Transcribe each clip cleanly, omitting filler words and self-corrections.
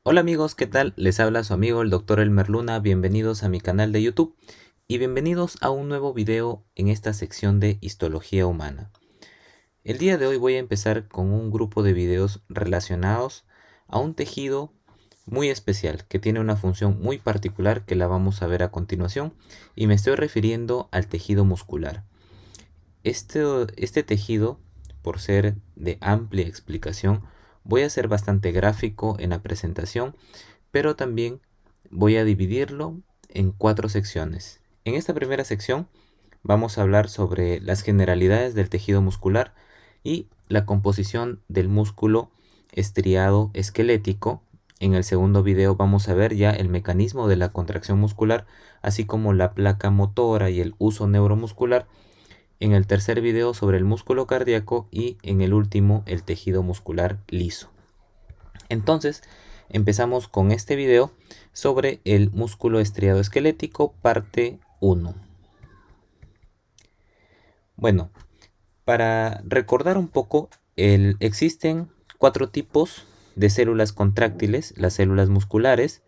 Hola amigos, ¿qué tal? Les habla su amigo el Dr. Elmer Luna, bienvenidos a mi canal de YouTube y bienvenidos a un nuevo video en esta sección de histología humana. El día de hoy voy a empezar con un grupo de videos relacionados a un tejido muy especial que tiene una función muy particular que la vamos a ver a continuación y me estoy refiriendo al tejido muscular. Este tejido, por ser de amplia explicación, voy a ser bastante gráfico en la presentación, pero también voy a dividirlo en 4 secciones. En esta primera sección vamos a hablar sobre las generalidades del tejido muscular y la composición del músculo estriado esquelético. En el segundo video vamos a ver ya el mecanismo de la contracción muscular, así como la placa motora y el uso neuromuscular. En el tercer video sobre el músculo cardíaco y en el último el tejido muscular liso. Entonces, empezamos con este video sobre el músculo estriado esquelético, parte 1. Bueno, para recordar un poco, existen 4 tipos de células contráctiles, las células musculares,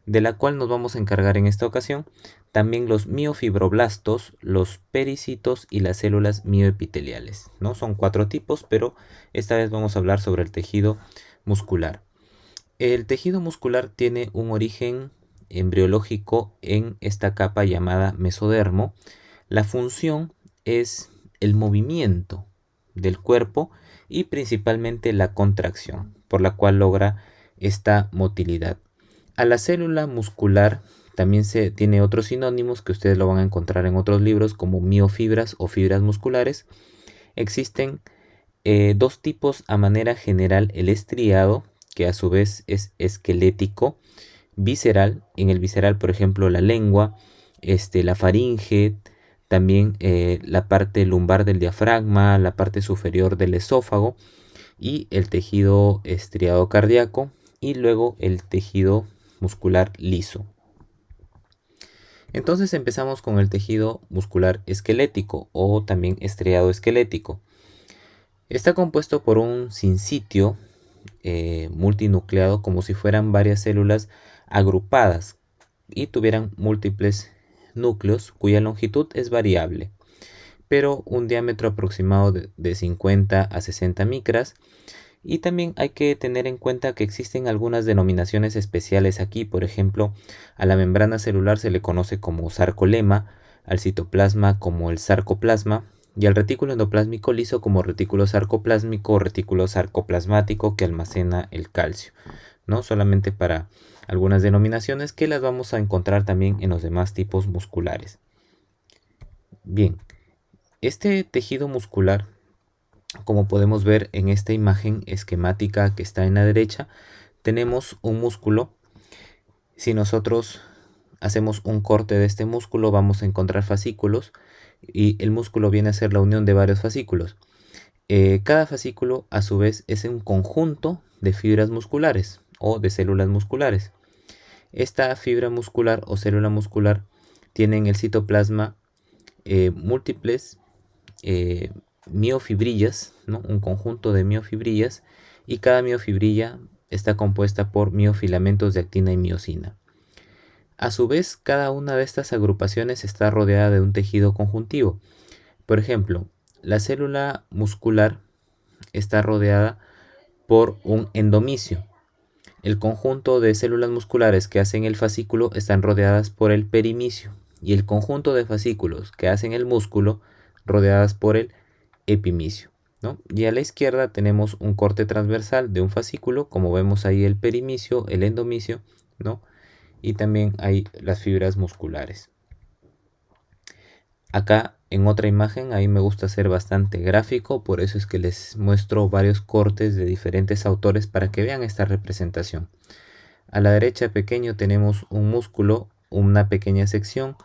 de la cual nos vamos a encargar en esta ocasión, también los miofibroblastos, los pericitos y las células mioepiteliales, ¿no? Son 4 tipos, pero esta vez vamos a hablar sobre el tejido muscular. El tejido muscular tiene un origen embriológico en esta capa llamada mesodermo. La función es el movimiento del cuerpo y principalmente la contracción, por la cual logra esta motilidad. A la célula muscular también se tiene otros sinónimos que ustedes lo van a encontrar en otros libros como miofibras o fibras musculares. Existen 2 tipos a manera general: el estriado, que a su vez es esquelético, visceral. En el visceral, por ejemplo, la lengua, la faringe, también la parte lumbar del diafragma, la parte superior del esófago y el tejido estriado cardíaco, y luego el tejido muscular liso. Entonces empezamos con el tejido muscular esquelético o también estriado esquelético. Está compuesto por un sinsitio multinucleado, como si fueran varias células agrupadas y tuvieran múltiples núcleos cuya longitud es variable, pero un diámetro aproximado de 50 a 60 micras. Y también hay que tener en cuenta que existen algunas denominaciones especiales aquí. Por ejemplo, a la membrana celular se le conoce como sarcolema, al citoplasma como el sarcoplasma y al retículo endoplásmico liso como retículo sarcoplásmico o retículo sarcoplasmático que almacena el calcio, ¿no? Solamente para algunas denominaciones que las vamos a encontrar también en los demás tipos musculares. Bien, este tejido muscular, como podemos ver en esta imagen esquemática que está en la derecha, tenemos un músculo. Si nosotros hacemos un corte de este músculo, vamos a encontrar fascículos y el músculo viene a ser la unión de varios fascículos. Cada fascículo a su vez es un conjunto de fibras musculares o de células musculares. Esta fibra muscular o célula muscular tiene en el citoplasma múltiples miofibrillas, ¿no? Un conjunto de miofibrillas, y cada miofibrilla está compuesta por miofilamentos de actina y miosina. A su vez, cada una de estas agrupaciones está rodeada de un tejido conjuntivo. Por ejemplo, la célula muscular está rodeada por un endomisio. El conjunto de células musculares que hacen el fascículo están rodeadas por el perimisio, y el conjunto de fascículos que hacen el músculo rodeadas por el epimisio, ¿no? Y a la izquierda tenemos un corte transversal de un fascículo, como vemos ahí el perimisio, el endomisio, ¿no? Y también hay las fibras musculares. Acá en otra imagen, ahí me gusta ser bastante gráfico, por eso es que les muestro varios cortes de diferentes autores para que vean esta representación. A la derecha pequeño tenemos un músculo, una pequeña sección,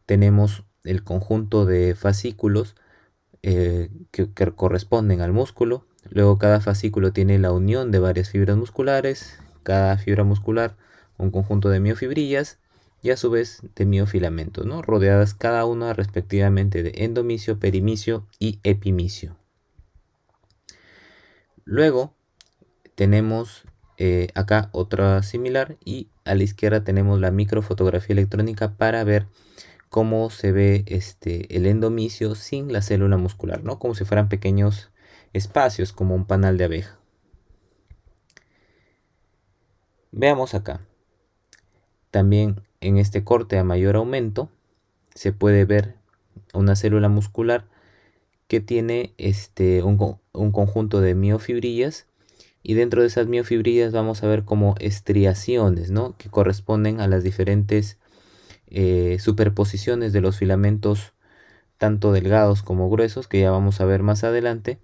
tenemos el conjunto de fascículos que corresponden al músculo. Luego cada fascículo tiene la unión de varias fibras musculares, cada fibra muscular un conjunto de miofibrillas y a su vez de miofilamentos, ¿no? Rodeadas cada una respectivamente de endomisio, perimisio y epimisio. Luego tenemos Acá otra similar, y a la izquierda tenemos la microfotografía electrónica para ver cómo se ve el endomisio sin la célula muscular, ¿no? Como si fueran pequeños espacios, como un panal de abeja. Veamos acá. También en este corte a mayor aumento se puede ver una célula muscular que tiene un conjunto de miofibrillas, y dentro de esas miofibrillas vamos a ver como estriaciones, ¿no? Que corresponden a las diferentes superposiciones de los filamentos, tanto delgados como gruesos, que ya vamos a ver más adelante,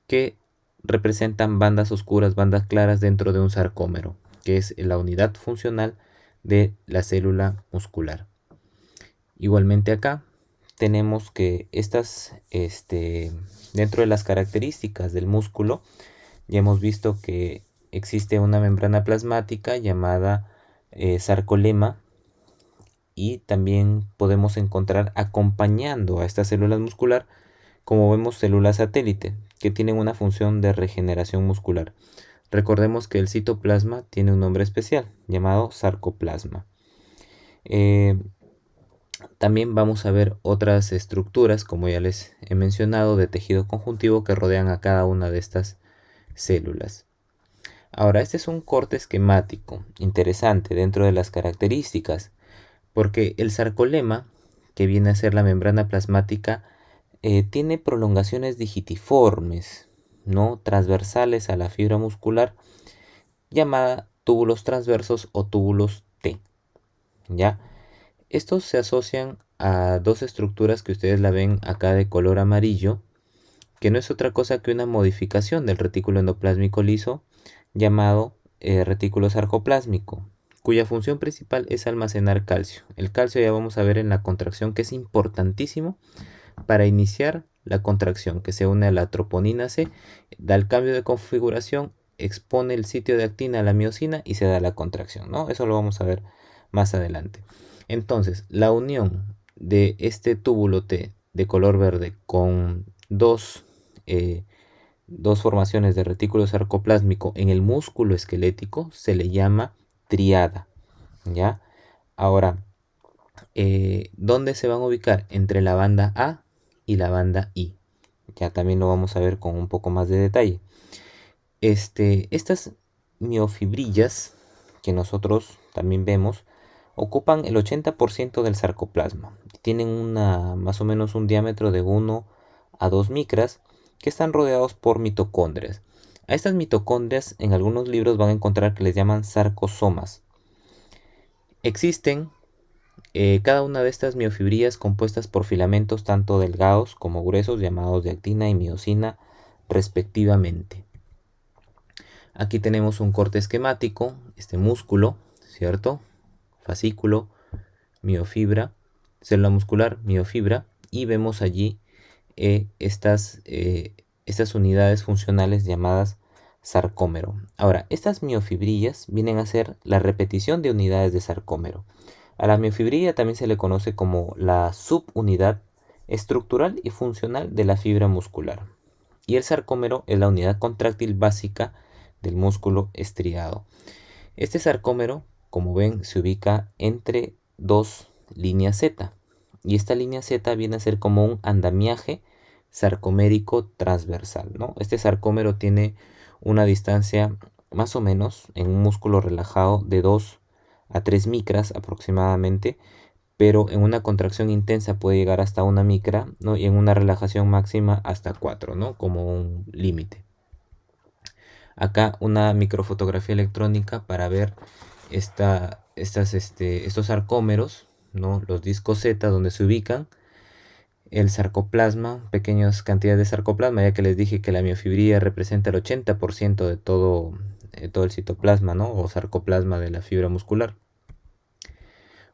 que representan bandas oscuras, bandas claras dentro de un sarcómero, que es la unidad funcional de la célula muscular. Igualmente acá tenemos que dentro de las características del músculo, ya hemos visto que existe una membrana plasmática llamada sarcolema, y también podemos encontrar acompañando a esta célula muscular, como vemos, células satélite que tienen una función de regeneración muscular. Recordemos que el citoplasma tiene un nombre especial llamado sarcoplasma. También vamos a ver otras estructuras, como ya les he mencionado, de tejido conjuntivo que rodean a cada una de estas células. Ahora, este es un corte esquemático interesante dentro de las características, porque el sarcolema, que viene a ser la membrana plasmática, tiene prolongaciones digitiformes, ¿no? Transversales a la fibra muscular, llamada túbulos transversos o túbulos T, ¿ya? Estos se asocian a dos estructuras que ustedes la ven acá de color amarillo, que no es otra cosa que una modificación del retículo endoplásmico liso llamado retículo sarcoplásmico, cuya función principal es almacenar calcio. El calcio ya vamos a ver en la contracción que es importantísimo para iniciar la contracción, que se une a la troponina C, da el cambio de configuración, expone el sitio de actina a la miosina y se da la contracción, ¿no? Eso lo vamos a ver más adelante. Entonces, la unión de este túbulo T de color verde con dos formaciones de retículo sarcoplásmico en el músculo esquelético se le llama triada, ¿ya? Ahora, ¿dónde se van a ubicar? Entre la banda A y la banda I. Ya también lo vamos a ver con un poco más de detalle. Estas miofibrillas que nosotros también vemos ocupan el 80% del sarcoplasma. Tienen más o menos un diámetro de 1 a 2 micras, que están rodeados por mitocondrias. A estas mitocondrias en algunos libros van a encontrar que les llaman sarcosomas. Existen cada una de estas miofibrillas compuestas por filamentos tanto delgados como gruesos llamados de actina y miosina respectivamente. Aquí tenemos un corte esquemático, este músculo, ¿cierto? Fascículo, miofibra, célula muscular, miofibra, y vemos allí estas unidades funcionales llamadas sarcómero. Ahora, estas miofibrillas vienen a ser la repetición de unidades de sarcómero. A la miofibrilla también se le conoce como la subunidad estructural y funcional de la fibra muscular. Y el sarcómero es la unidad contráctil básica del músculo estriado. Este sarcómero, como ven, se ubica entre dos líneas Z. Y esta línea Z viene a ser como un andamiaje sarcomérico transversal, ¿no? Este sarcómero tiene una distancia más o menos en un músculo relajado de 2 a 3 micras aproximadamente, pero en una contracción intensa puede llegar hasta 1 micra, ¿no? Y en una relajación máxima hasta 4, ¿no? Como un límite. Acá una microfotografía electrónica para ver estos sarcómeros, ¿no? Los discos Z donde se ubican el sarcoplasma, pequeñas cantidades de sarcoplasma, ya que les dije que la miofibrilla representa el 80% de todo el citoplasma, ¿no? O sarcoplasma de la fibra muscular.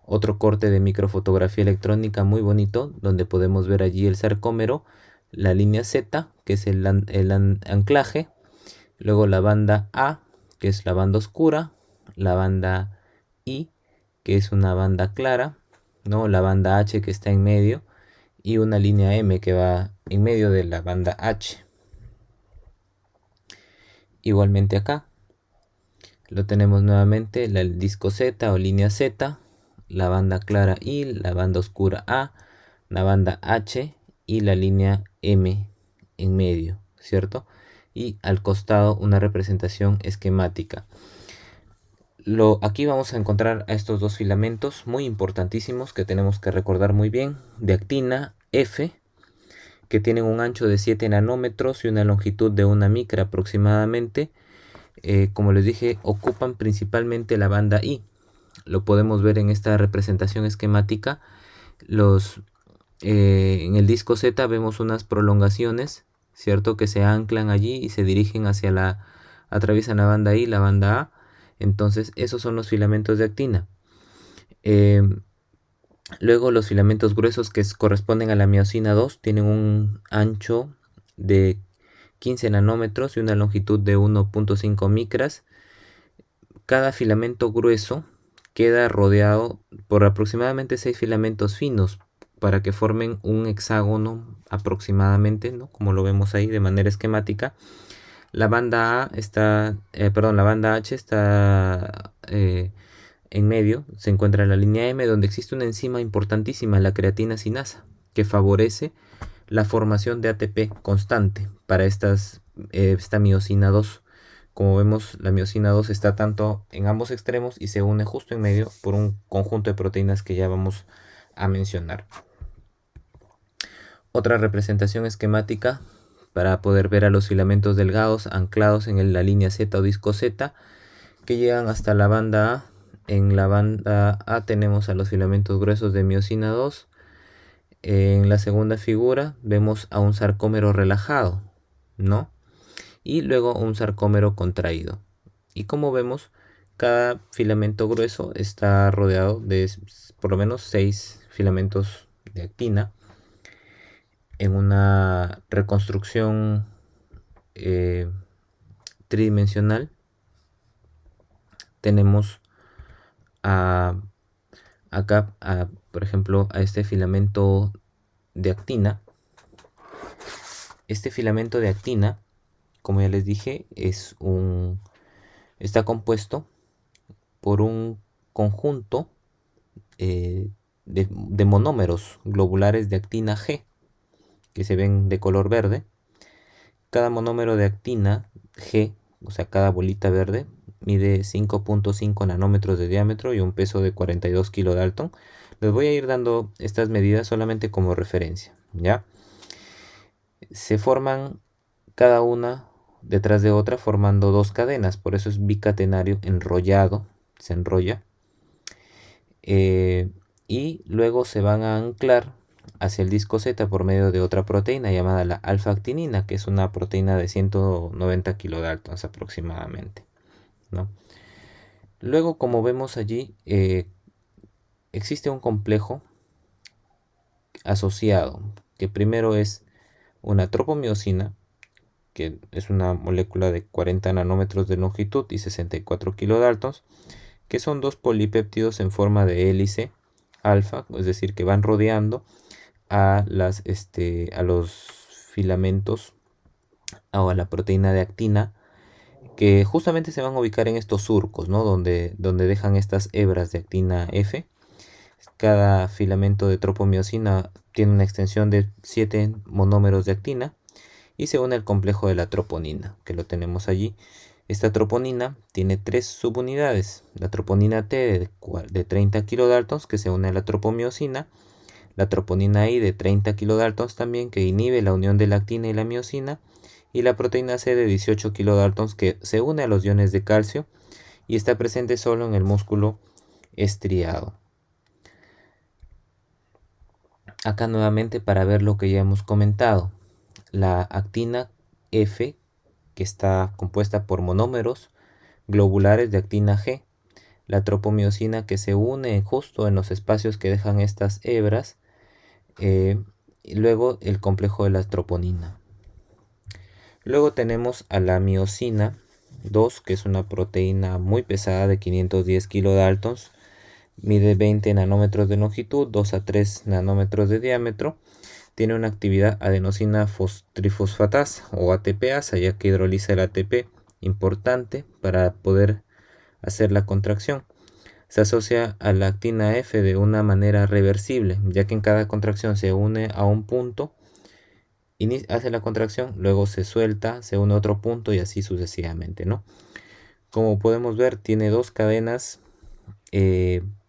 Otro corte de microfotografía electrónica muy bonito, donde podemos ver allí el sarcómero, la línea Z, que es el anclaje, luego la banda A, que es la banda oscura, la banda I, que es una banda clara, ¿no? La banda H, que está en medio, y una línea M que va en medio de la banda H. Igualmente acá, Lo tenemos nuevamente, el disco Z o línea Z, la banda clara I, la banda oscura A, la banda H y la línea M en medio, ¿cierto? Y al costado una representación esquemática. Aquí vamos a encontrar a estos dos filamentos muy importantísimos que tenemos que recordar muy bien, de actina F, que tienen un ancho de 7 nanómetros y una longitud de 1 micra aproximadamente. Como les dije, ocupan principalmente la banda I. Lo podemos ver en esta representación esquemática. En el disco Z vemos unas prolongaciones, ¿cierto? Que se anclan allí y se dirigen atraviesan la banda I, la banda A. Entonces esos son los filamentos de actina. Luego los filamentos gruesos que corresponden a la miosina 2 tienen un ancho de 15 nanómetros y una longitud de 1.5 micras. Cada filamento grueso queda rodeado por aproximadamente 6 filamentos finos para que formen un hexágono aproximadamente, ¿no? Como lo vemos ahí de manera esquemática. La banda la banda H está en medio, se encuentra la línea M, donde existe una enzima importantísima, la creatina sinasa, que favorece la formación de ATP constante para esta miosina 2. Como vemos, la miosina 2 está tanto en ambos extremos y se une justo en medio por un conjunto de proteínas que ya vamos a mencionar. Otra representación esquemática para poder ver a los filamentos delgados anclados en la línea Z o disco Z que llegan hasta la banda A. En la banda A tenemos a los filamentos gruesos de miosina 2. En la segunda figura vemos a un sarcómero relajado, ¿no? Y luego un sarcómero contraído. Y como vemos, cada filamento grueso está rodeado de por lo menos 6 filamentos de actina. En una reconstrucción tridimensional tenemos acá, por ejemplo, a este filamento de actina. Este filamento de actina, como ya les dije, está compuesto por un conjunto de monómeros globulares de actina G, que se ven de color verde. Cada monómero de actina G, o sea, cada bolita verde, mide 5.5 nanómetros de diámetro y un peso de 42 kilodalton. Les voy a ir dando estas medidas solamente como referencia, ¿ya? Se forman cada una detrás de otra formando dos cadenas, por eso es bicatenario enrollado, se enrolla. Y luego se van a anclar hacia el disco Z por medio de otra proteína llamada la alfa-actinina, que es una proteína de 190 kilodaltons aproximadamente, ¿no? Luego, como vemos allí, existe un complejo asociado, que primero es una tropomiosina, que es una molécula de 40 nanómetros de longitud y 64 kilodaltons, que son dos polipéptidos en forma de hélice alfa, es decir, que van rodeando a los filamentos o a la proteína de actina, que justamente se van a ubicar en estos surcos, ¿no? Donde dejan estas hebras de actina F. Cada filamento de tropomiosina tiene una extensión de 7 monómeros de actina y se une al complejo de la troponina, que lo tenemos allí. Esta troponina tiene 3 subunidades: la troponina T de 30 kilodaltons, que se une a la tropomiosina, la troponina I de 30 kilodaltons también, que inhibe la unión de la actina y la miosina, y la proteína C de 18 kilodaltons, que se une a los iones de calcio y está presente solo en el músculo estriado. Acá nuevamente para ver lo que ya hemos comentado, la actina F, que está compuesta por monómeros globulares de actina G, la tropomiosina, que se une justo en los espacios que dejan estas hebras, y luego el complejo de la troponina. Luego tenemos a la miosina 2, que es una proteína muy pesada de 510 kilodaltons, mide 20 nanómetros de longitud, 2 a 3 nanómetros de diámetro. Tiene una actividad adenosina trifosfatasa o ATPasa, ya que hidroliza el ATP, importante para poder hacer la contracción. Se asocia a la actina F de una manera reversible, ya que en cada contracción se une a un punto, hace la contracción, luego se suelta, se une a otro punto y así sucesivamente, ¿no? Como podemos ver, tiene dos cadenas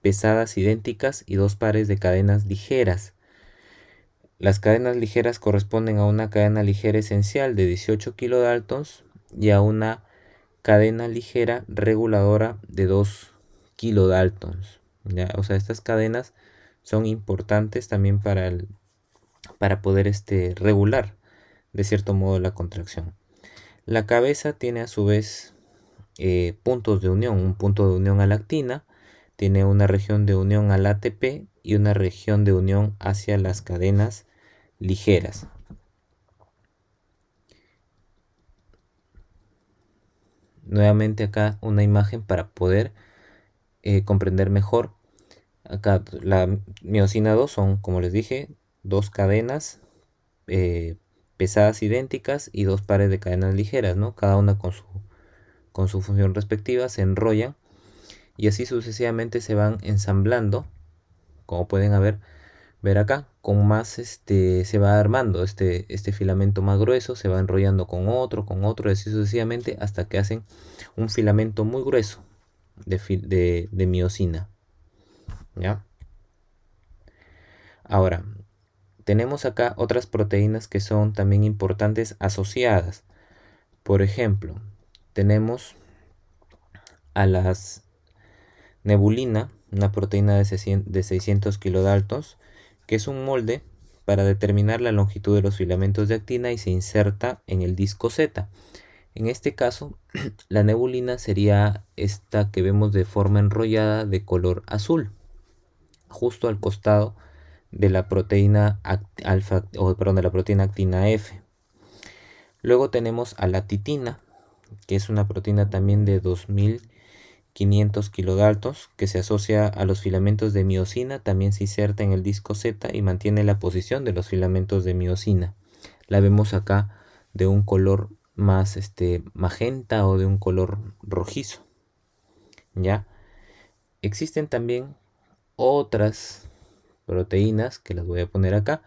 pesadas idénticas y dos pares de cadenas ligeras. Las cadenas ligeras corresponden a una cadena ligera esencial de 18 kilodaltons y a una cadena ligera reguladora de 2 kilodaltons. ¿Ya? O sea, estas cadenas son importantes también para poder regular de cierto modo la contracción. La cabeza tiene a su vez puntos de unión, un punto de unión a la actina, tiene una región de unión al ATP y una región de unión hacia las cadenas ligeras. Nuevamente acá una imagen para poder comprender mejor. Acá la miosina 2 son, como les dije, dos cadenas pesadas idénticas y dos pares de cadenas ligeras, ¿no? Cada una con su función respectiva, se enrollan y así sucesivamente se van ensamblando, como pueden ver acá, con más se va armando este filamento más grueso, se va enrollando con otro y así sucesivamente hasta que hacen un filamento muy grueso de miosina. ¿Ya? Ahora, tenemos acá otras proteínas que son también importantes asociadas. Por ejemplo, tenemos a las nebulina, una proteína de 600 kilodaltons, que es un molde para determinar la longitud de los filamentos de actina y se inserta en el disco Z. En este caso, la nebulina sería esta que vemos de forma enrollada de color azul, justo al costado de la proteína de la proteína actina F. Luego tenemos a la titina, que es una proteína también de 2500 kilodaltons, que se asocia a los filamentos de miosina, también se inserta en el disco Z y mantiene la posición de los filamentos de miosina. La vemos acá de un color más magenta o de un color rojizo. ¿Ya? Existen también otras proteínas que las voy a poner acá.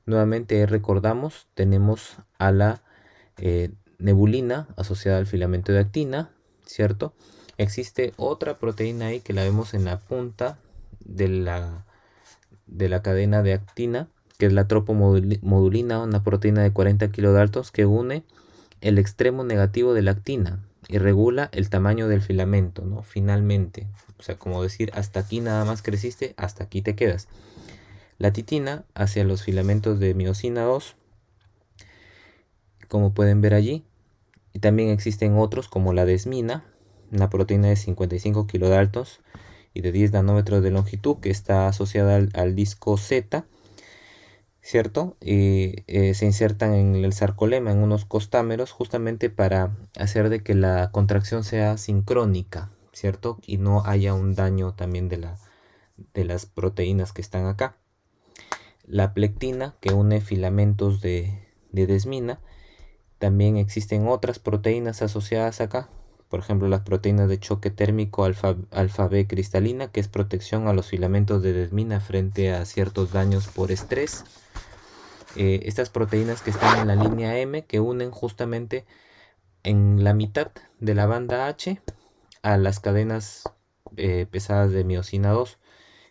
Nuevamente recordamos, tenemos a la nebulina asociada al filamento de actina, ¿cierto? Existe otra proteína ahí que la vemos en la punta de la cadena de actina, que es la tropomodulina, una proteína de 40 kilodaltons que une el extremo negativo de la actina y regula el tamaño del filamento, ¿no? Finalmente, o sea, como decir, hasta aquí nada más creciste, hasta aquí te quedas. La titina hacia los filamentos de miosina 2, como pueden ver allí, y también existen otros como la desmina, una proteína de 55 kilodaltons y de 10 nanómetros de longitud que está asociada al disco Z, ¿cierto? Y se insertan en el sarcolema, en unos costámeros, justamente para hacer de que la contracción sea sincrónica, ¿cierto? Y no haya un daño también de las proteínas que están acá. La plectina, que une filamentos de desmina. También existen otras proteínas asociadas acá, por ejemplo las proteínas de choque térmico alfa B cristalina, que es protección a los filamentos de desmina frente a ciertos daños por estrés. Estas proteínas que están en la línea M, que unen justamente en la mitad de la banda H a las cadenas pesadas de miosina 2.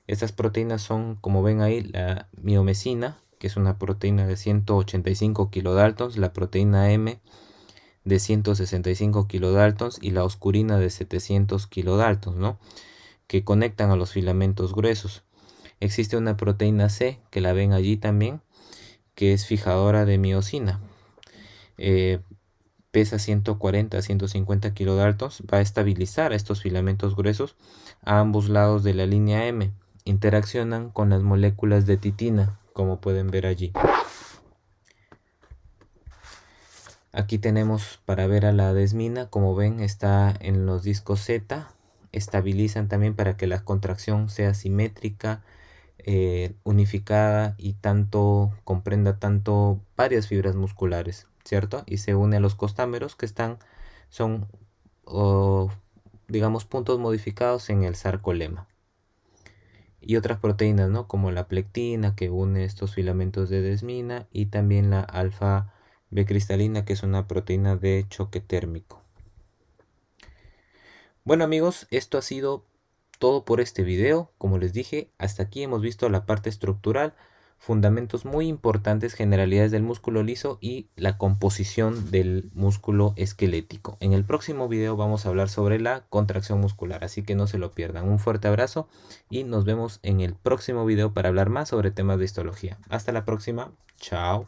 Estas proteínas son, como ven ahí, la miomesina, que es una proteína de 185 kilodaltons, la proteína M de 165 kilodaltons y la oscurina de 700 kilodaltons, ¿no? Que conectan a los filamentos gruesos. Existe una proteína C, que la ven allí también, que es fijadora de miosina. Pesa 140 a 150 kilodaltons, va a estabilizar a estos filamentos gruesos a ambos lados de la línea M. Interaccionan con las moléculas de titina, como pueden ver allí. Aquí tenemos para ver a la desmina, como ven está en los discos Z, estabilizan también para que la contracción sea simétrica, unificada y comprenda varias fibras musculares, ¿cierto? Y se une a los costámeros que son digamos, puntos modificados en el sarcolema. Y otras proteínas, ¿no? Como la plectina, que une estos filamentos de desmina, y también la alfa B cristalina, que es una proteína de choque térmico. Bueno amigos, esto ha sido todo por este video. Como les dije, hasta aquí hemos visto la parte estructural, fundamentos muy importantes, generalidades del músculo liso y la composición del músculo esquelético. En el próximo video vamos a hablar sobre la contracción muscular, así que no se lo pierdan. Un fuerte abrazo y nos vemos en el próximo video para hablar más sobre temas de histología. Hasta la próxima. Chao.